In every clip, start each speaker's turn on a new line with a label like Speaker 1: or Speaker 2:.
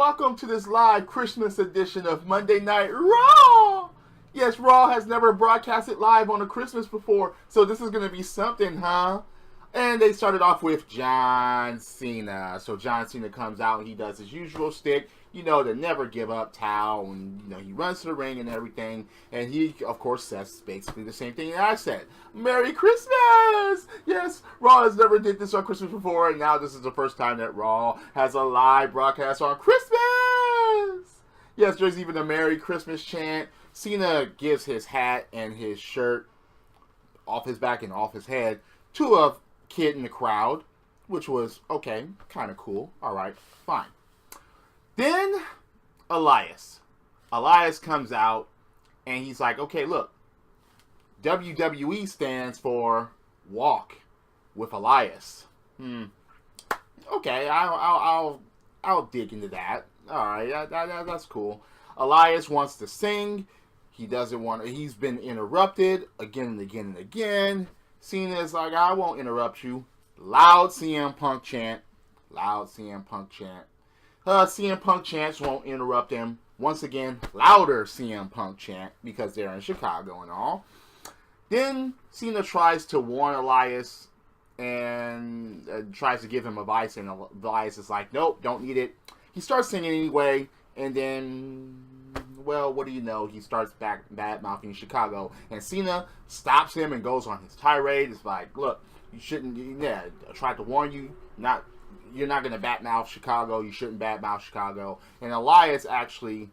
Speaker 1: welcome to this live Christmas edition of Monday Night Raw. Yes, Raw has never broadcasted live on a Christmas before, so this is going to be something, huh? And they started off with John Cena. So John Cena comes out and he does his usual stick, you know, the never give up towel, and you know, he runs to the ring and everything, and he of course says basically the same thing that I said. Merry Christmas! Yes, Raw has never did this on Christmas before, and now this is the first time that Raw has a live broadcast on Christmas! Yes, there's even a Merry Christmas chant. Cena gives his hat and his shirt off his back and off his head to a kid in the crowd, which was okay, kind of cool. Alright, fine. Then Elias comes out and he's like, okay, look, WWE stands for Walk with Elias. Okay, I'll dig into that. Alright, that's cool. Elias wants to sing. He doesn't want to. He's been interrupted again and again and again. Cena's like, I won't interrupt you. Loud CM Punk chant. Loud CM Punk chant. CM Punk chants won't interrupt him. Once again, louder CM Punk chant because they're in Chicago and all. Then Cena tries to warn Elias and tries to give him advice, and Elias is like, nope, don't need it. He starts singing anyway, and then, well, what do you know? He starts bad-mouthing Chicago, and Cena stops him and goes on his tirade. It's like, look, you shouldn't, yeah, I tried to warn you, you're not going to badmouth Chicago. You shouldn't badmouth Chicago. And Elias actually,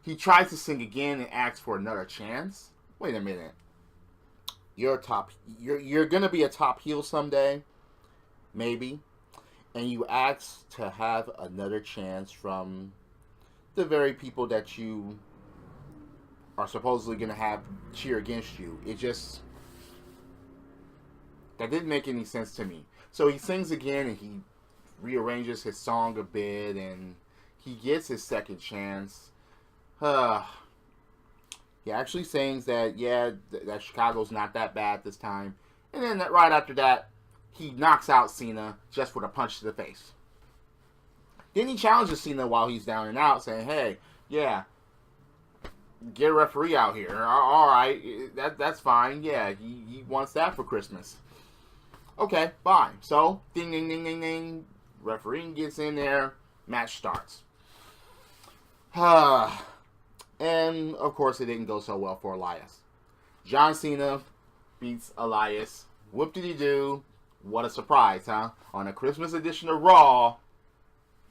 Speaker 1: he tries to sing again and asks for another chance. Wait a minute. You're going to be a top heel someday, maybe. And you ask to have another chance from the very people that you are supposedly going to have cheer against you. It just, that didn't make any sense to me. So he sings again and he rearranges his song a bit and he gets his second chance. He actually sings that, yeah, that Chicago's not that bad this time. And then right after that, he knocks out Cena just with a punch to the face. Then he challenges Cena while he's down and out, saying, hey, yeah, get a referee out here. All right, that's fine. Yeah, he wants that for Christmas. Okay, fine. So, ding, ding, ding, ding, ding. Referee gets in there. Match starts. And, of course, it didn't go so well for Elias. John Cena beats Elias. Whoop-de-doo. What a surprise, huh? On a Christmas edition of Raw,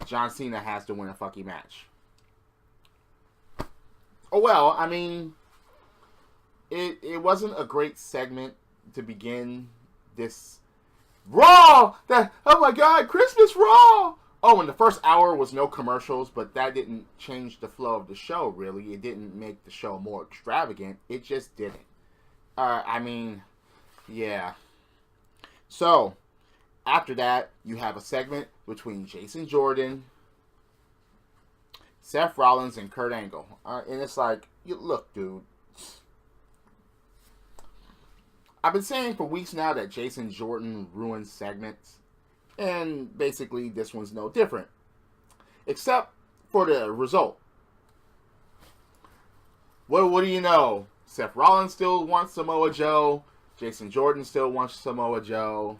Speaker 1: John Cena has to win a fucking match. Oh, well, I mean, it wasn't a great segment to begin this Raw! Oh my god, Christmas Raw! Oh, and the first hour was no commercials, but that didn't change the flow of the show, really. It didn't make the show more extravagant. It just didn't. I mean, yeah. So, after that, you have a segment between Jason Jordan, Seth Rollins, and Kurt Angle. And it's like, look, dude. I've been saying for weeks now that Jason Jordan ruins segments. And basically, this one's no different. Except for the result. What do you know? Seth Rollins still wants Samoa Joe. Jason Jordan still wants Samoa Joe.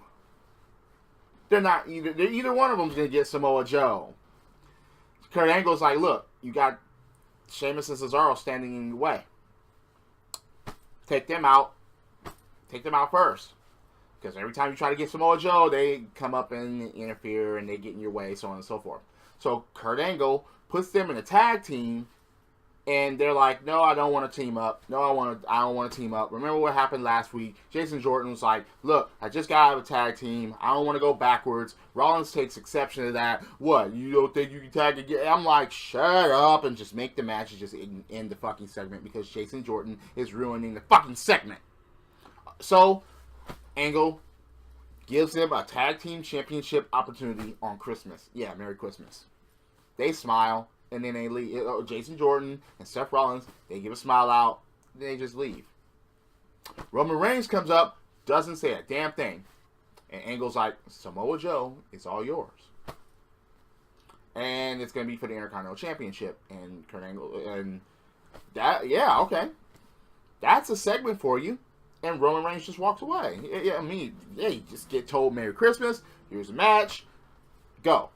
Speaker 1: Either one of them's gonna get Samoa Joe. Kurt Angle's like, look, you got Sheamus and Cesaro standing in your way. Take them out. Take them out first. Because every time you try to get Samoa Joe, they come up and interfere and they get in your way, so on and so forth. So Kurt Angle puts them in a tag team. And they're like, no, I don't want to team up. No, I don't want to team up. Remember what happened last week? Jason Jordan was like, look, I just got out of a tag team. I don't want to go backwards. Rollins takes exception to that. What? You don't think you can tag again? I'm like, shut up and just make the match and just end the fucking segment because Jason Jordan is ruining the fucking segment. So, Angle gives him a tag team championship opportunity on Christmas. Yeah, Merry Christmas. They smile. And then they leave. Jason Jordan and Seth Rollins, they give a smile out. They just leave. Roman Reigns comes up, doesn't say a damn thing. And Angle's like, Samoa Joe, it's all yours. And it's going to be for the Intercontinental Championship. And Kurt Angle, and that, yeah, okay. That's a segment for you. And Roman Reigns just walks away. Yeah, I mean, yeah, you just get told Merry Christmas. Here's a match. Go.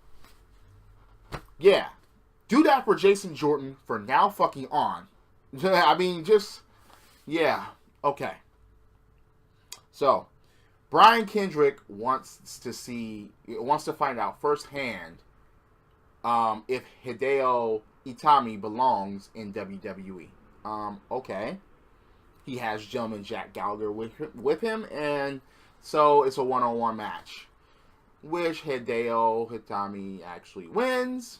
Speaker 1: Yeah. Do that for Jason Jordan for now fucking on. I mean, just, yeah. Okay. So, Brian Kendrick wants to find out firsthand if Hideo Itami belongs in WWE. Okay. He has gentleman Jack Gallagher with him, and so it's a one-on-one match, which Hideo Itami actually wins.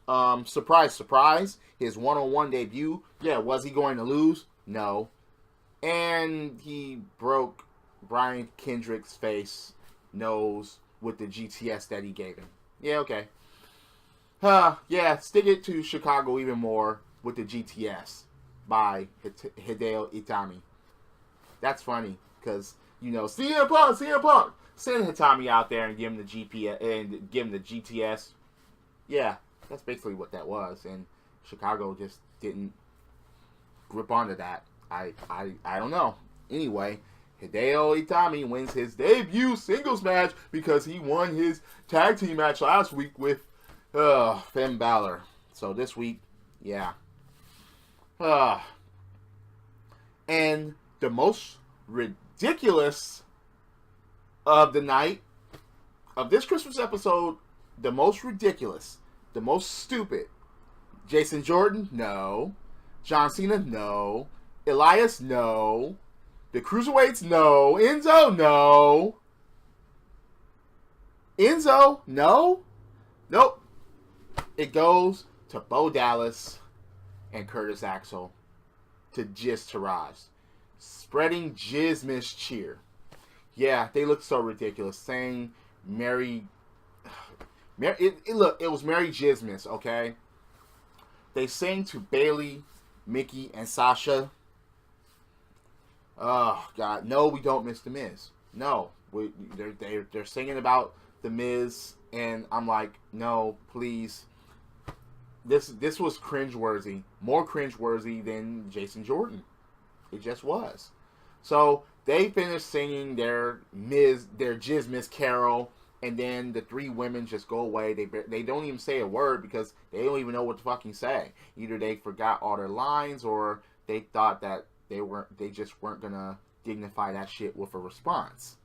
Speaker 1: Surprise, surprise, his one-on-one debut. Yeah, was he going to lose? No. And he broke Brian Kendrick's nose with the GTS that he gave him. Yeah, okay. Yeah, stick it to Chicago even more with the GTS by Hideo Itami. That's funny, because, you know, CM Punk, send Itami out there and give him the GPS and give him the GTS. Yeah, that's basically what that was, and Chicago just didn't grip onto that. I don't know. Anyway, Hideo Itami wins his debut singles match because he won his tag team match last week with Finn Balor. So this week, yeah. And the most ridiculous of the night of this Christmas episode, the most ridiculous, the most stupid. Jason Jordan, no. John Cena, no. Elias, no. The cruiserweights, no. Enzo, no. Enzo, no. Nope. It goes to Bo Dallas and Curtis Axel to Jizz Taraj, spreading Miz Miz cheer. Yeah, they look so ridiculous. Saying Mary, it was Mary Jizz Miz, okay? They sang to Bayley, Mickey, and Sasha. Oh God, no, we don't miss the Miz. No, they're singing about the Miz, and I'm like, no, please. This was cringeworthy, more cringeworthy than Jason Jordan. It just was. So they finished singing their Jizz Miz carol, and then the three women just go away. They don't even say a word because they don't even know what to fucking say. Either they forgot all their lines, or they thought that they just weren't gonna dignify that shit with a response.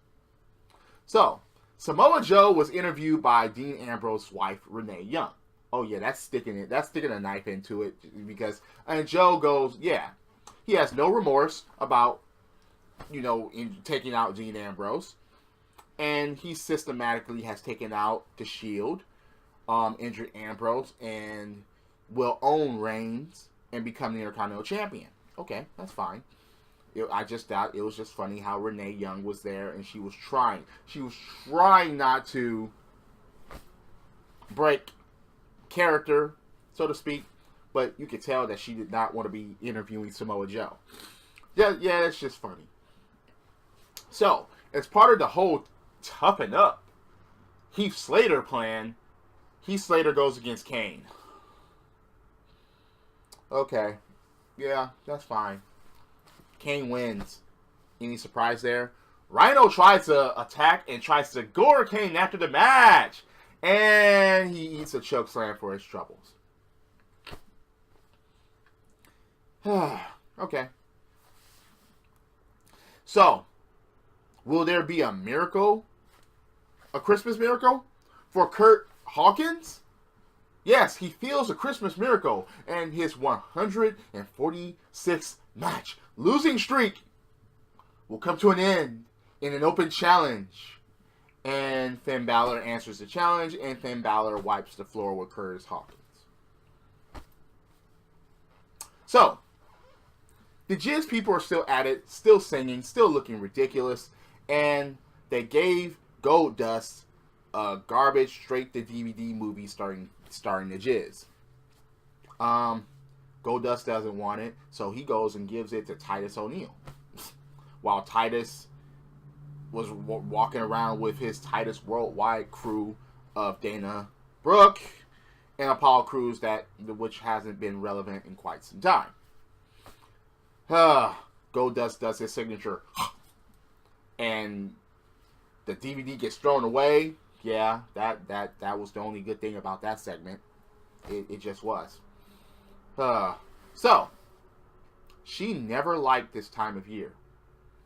Speaker 1: So Samoa Joe was interviewed by Dean Ambrose's wife, Renee Young. Oh yeah, that's sticking a knife into it, because, and Joe goes, yeah, he has no remorse about, you know, taking out Dean Ambrose, and he systematically has taken out the Shield, injured Ambrose, and will own Reigns and become the Intercontinental Champion. Okay, that's fine. I just thought it was just funny how Renee Young was there, and she was trying not to break character, so to speak, but you could tell that she did not want to be interviewing Samoa Joe. Yeah, it's just funny. So, as part of the whole toughen up Heath Slater plan, Heath Slater goes against Kane. Okay, yeah, that's fine. Kane wins. Any surprise there? Rhino tries to attack and tries to gore Kane after the match. And he eats a choke slam for his troubles. Okay. So, will there be a miracle? A Christmas miracle? For Kurt Hawkins? Yes, he feels a Christmas miracle. And his 146th match losing streak will come to an end in an open challenge. And Finn Balor answers the challenge, and Finn Balor wipes the floor with Curtis Hawkins. So, the Jizz people are still at it, still singing, still looking ridiculous, and they gave Goldust a garbage straight-to-DVD movie starring the Jizz. Goldust doesn't want it, so he goes and gives it to Titus O'Neil. While Titus was walking around with his Titus Worldwide crew of Dana Brooke and Apollo Crews, which hasn't been relevant in quite some time. Goldust does his signature, and the DVD gets thrown away. Yeah, that was the only good thing about that segment. It just was. So, she never liked this time of year.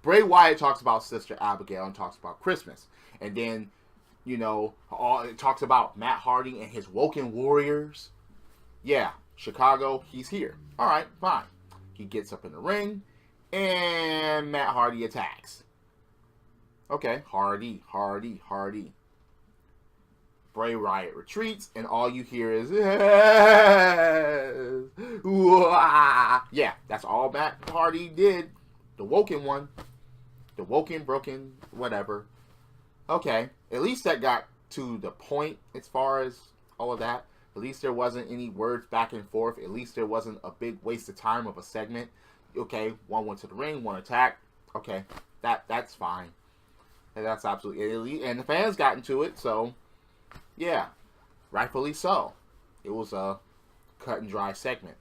Speaker 1: Bray Wyatt talks about Sister Abigail and talks about Christmas. And then, it talks about Matt Hardy and his Woken Warriors. Yeah, Chicago, he's here. All right, fine. He gets up in the ring, and Matt Hardy attacks. Okay, Hardy. Bray Wyatt retreats, and all you hear is, yeah, that's all Matt Hardy did. The Woken one. The Woken, broken, whatever. Okay, at least that got to the point as far as all of that. At least there wasn't any words back and forth. At least there wasn't a big waste of time of a segment. Okay, one went to the ring, one attacked. Okay, that's fine. And that's absolutely, and the fans got into it, so yeah, rightfully so. It was a cut and dry segment.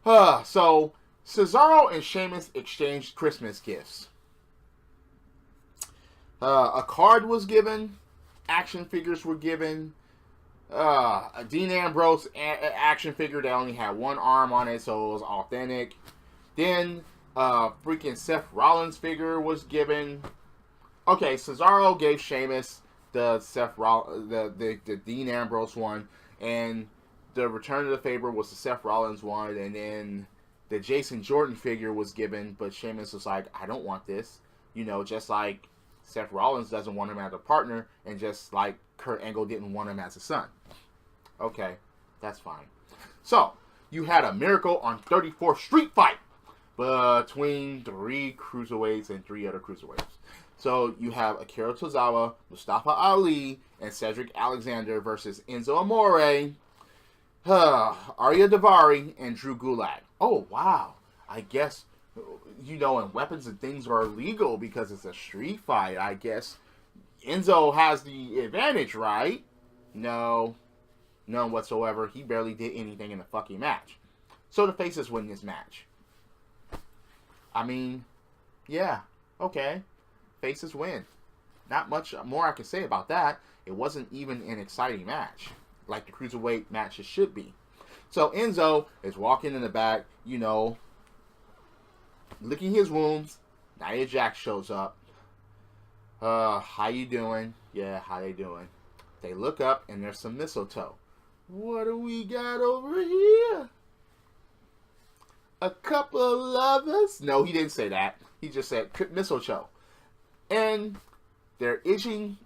Speaker 1: So Cesaro and Sheamus exchanged Christmas gifts. A card was given. Action figures were given. A Dean Ambrose action figure that only had one arm on it, so it was authentic. Then freaking Seth Rollins figure was given. Okay, Cesaro gave Sheamus the the Dean Ambrose one, and the Return of the Favor was the Seth Rollins one, and then the Jason Jordan figure was given, but Sheamus was like, I don't want this. Just like Seth Rollins doesn't want him as a partner, and just like Kurt Angle didn't want him as a son. Okay, that's fine. So, you had a Miracle on 34th Street fight between 3 cruiserweights and 3 other cruiserweights. So, you have Akira Tozawa, Mustafa Ali, and Cedric Alexander versus Enzo Amore, Arya Daivari, and Drew Gulak. Oh, wow. I guess, and weapons and things are illegal because it's a street fight. I guess Enzo has the advantage, right? No. None whatsoever. He barely did anything in the fucking match. So the faces win this match. I mean, yeah. Okay. Faces win. Not much more I can say about that. It wasn't even an exciting match, like the cruiserweight matches should be. So Enzo is walking in the back, licking his wounds. Nia Jax shows up. How you doing? Yeah, how they doing? They look up and there's some mistletoe. What do we got over here? A couple of lovers? No, he didn't say that. He just said mistletoe. And they're inching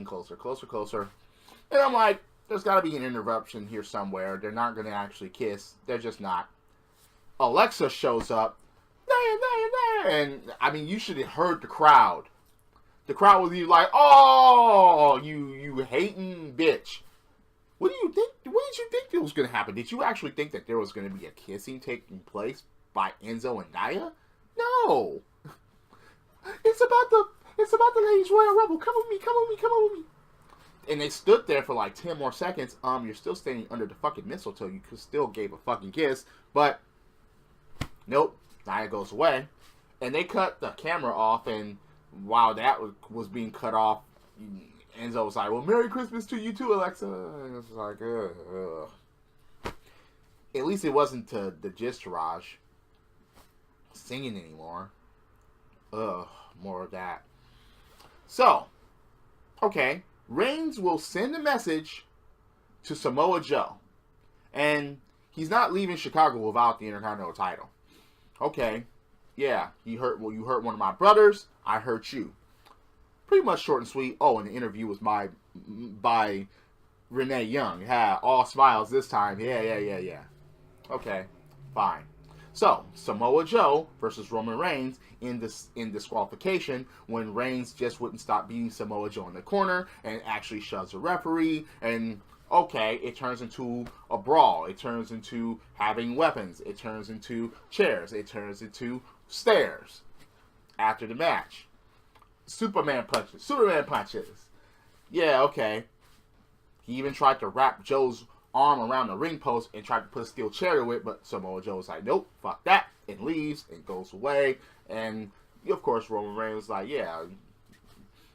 Speaker 1: closer. And I'm like, there's got to be an interruption here somewhere. They're not going to actually kiss. They're just not. Alexa shows up. And, I mean, you should have heard the crowd. The crowd was like, oh, you hating bitch. What do you think? What did you think was going to happen? Did you actually think that there was going to be a kissing taking place by Enzo and Nia? No. It's about the Ladies Royal Rumble. Come with me. And they stood there for like 10 more seconds. You're still standing under the fucking mistletoe. You could still gave a fucking kiss. But, nope. Nia goes away. And they cut the camera off. And while that was being cut off, Enzo was like, well, Merry Christmas to you too, Alexa. And it's like, ugh. At least it wasn't to the Gisterage singing anymore. Ugh, more of that. So, okay. Reigns will send a message to Samoa Joe. And he's not leaving Chicago without the Intercontinental title. Okay. Yeah, you hurt one of my brothers. I hurt you. Pretty much short and sweet. Oh, and the interview was by Renee Young. Yeah, all smiles this time. Yeah. Okay, fine. So, Samoa Joe versus Roman Reigns in disqualification when Reigns just wouldn't stop beating Samoa Joe in the corner and actually shoves the referee. And, okay, it turns into a brawl. It turns into having weapons. It turns into chairs. It turns into stairs. after the match. Superman punches. Yeah, okay. He even tried to wrap Joe's arm around the ring post and tried to put a steel chair to it, but Samoa Joe was like, nope, fuck that, and leaves and goes away. And of course, Roman Reigns was like, yeah,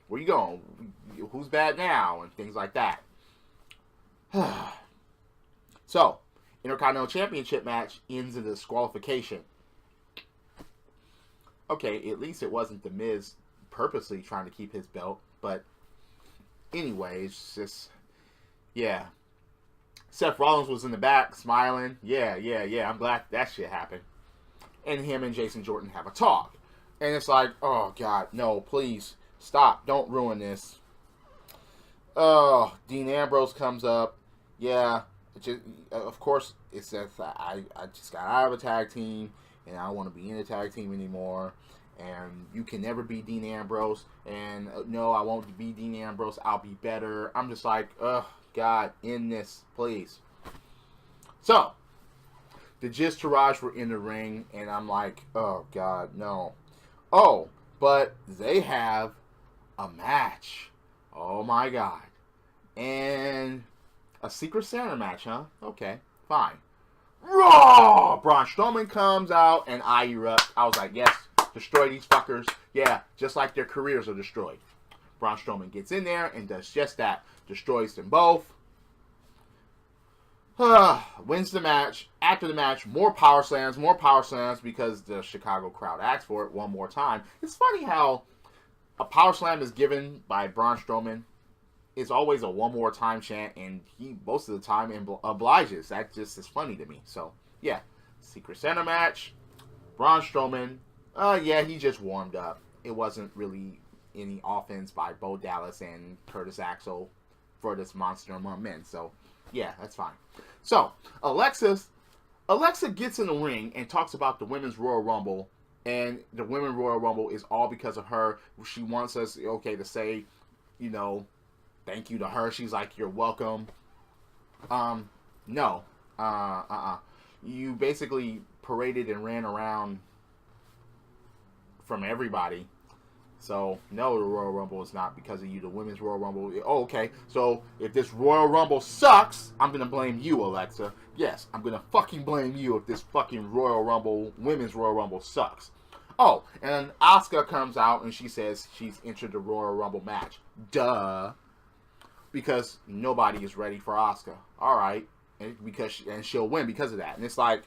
Speaker 1: where you going? Who's bad now? And things like that. So, Intercontinental Championship match ends in a disqualification. Okay, at least it wasn't the Miz purposely trying to keep his belt, but anyway, it's just, yeah. Seth Rollins was in the back, smiling. Yeah, I'm glad that shit happened. And him and Jason Jordan have a talk. And it's like, oh, God, no, please, stop. Don't ruin this. Oh, Dean Ambrose comes up. Yeah, of course, it says I just got out of a tag team, and I don't want to be in a tag team anymore. And you can never be Dean Ambrose. And no, I won't be Dean Ambrose. I'll be better. I'm just like, ugh, God, end this, please. So, the Jizz Taraj were in the ring, and I'm like, oh, God, no. Oh, but they have a match. Oh, my God. And a Secret Santa match, huh? Okay, fine. Raw! Braun Strowman comes out, and I erupt. I was like, yes, destroy these fuckers. Yeah, just like their careers are destroyed. Braun Strowman gets in there and does just that. Destroys them both. Wins the match. After the match, more power slams because the Chicago crowd asked for it one more time. It's funny how a power slam is given by Braun Strowman. It's always a one more time chant, and he most of the time obliges. That just is funny to me. So, yeah. Secret Santa match. Braun Strowman. Yeah, he just warmed up. It wasn't really any offense by Bo Dallas and Curtis Axel for this Monster Among Men. So, yeah, that's fine. So, Alexa gets in the ring and talks about the Women's Royal Rumble, and the Women's Royal Rumble is all because of her. She wants us, okay, to say, you know, thank you to her. She's like, you're welcome. No. You basically paraded and ran around from everybody. So, no, the Royal Rumble is not because of you. The Women's Royal Rumble, oh, okay. So, if this Royal Rumble sucks, I'm going to blame you, Alexa. Yes, I'm going to fucking blame you if this fucking Royal Rumble, Women's Royal Rumble sucks. Oh, and Asuka comes out and she says she's entered the Royal Rumble match. Duh. Because nobody is ready for Asuka. All right. And she'll win because of that. And it's like,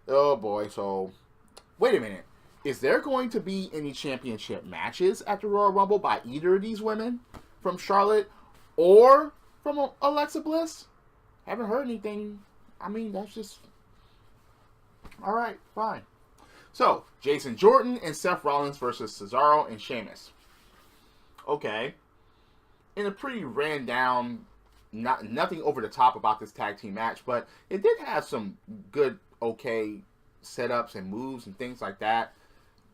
Speaker 1: oh boy, so wait a minute. Is there going to be any championship matches at the Royal Rumble by either of these women? From Charlotte or from Alexa Bliss? Haven't heard anything. I mean, that's just... Alright, fine. So, Jason Jordan and Seth Rollins versus Cesaro and Sheamus. Okay. In a pretty ran down, nothing over the top about this tag team match, but it did have some good, okay setups and moves and things like that.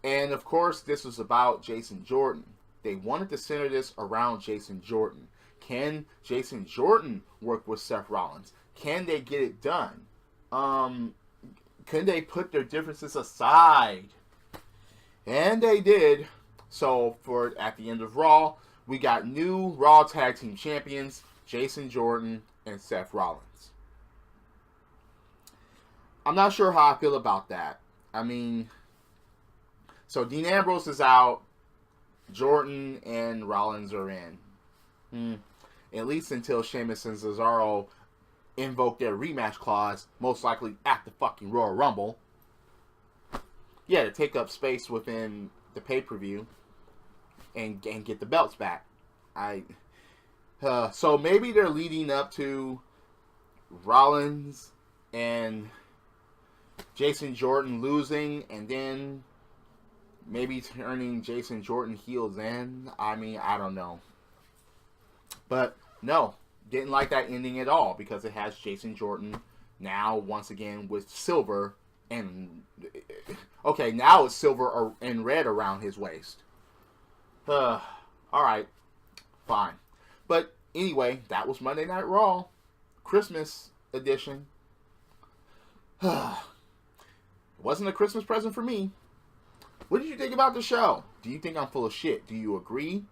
Speaker 1: And of course, this was about Jason Jordan. They wanted to center this around Jason Jordan. Can Jason Jordan work with Seth Rollins? Can they get it done? Can they put their differences aside? And they did. So at the end of Raw, we got new Raw Tag Team Champions, Jason Jordan and Seth Rollins. I'm not sure how I feel about that. I mean, so Dean Ambrose is out. Jordan and Rollins are in. At least until Sheamus and Cesaro invoke their rematch clause, most likely at the fucking Royal Rumble. Yeah, to take up space within the pay-per-view and get the belts back. So maybe they're leading up to Rollins and Jason Jordan losing, and then maybe turning Jason Jordan heel then. I mean, I don't know. But no, didn't like that ending at all, because it has Jason Jordan now once again with silver and okay, now it's silver and red around his waist. Alright, fine. But anyway, that was Monday Night Raw, Christmas edition. It wasn't a Christmas present for me. What did you think about the show? Do you think I'm full of shit? Do you agree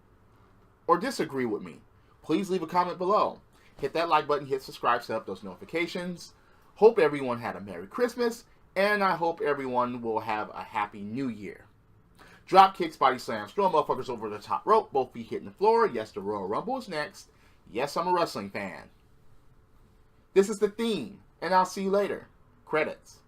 Speaker 1: or disagree with me? Please leave a comment below. Hit that like button, hit subscribe, set up those notifications. Hope everyone had a Merry Christmas, and I hope everyone will have a Happy New Year. Drop kicks, body slams, throw motherfuckers over the top rope, both feet hitting the floor. Yes, the Royal Rumble is next. Yes, I'm a wrestling fan. This is the theme, and I'll see you later. Credits.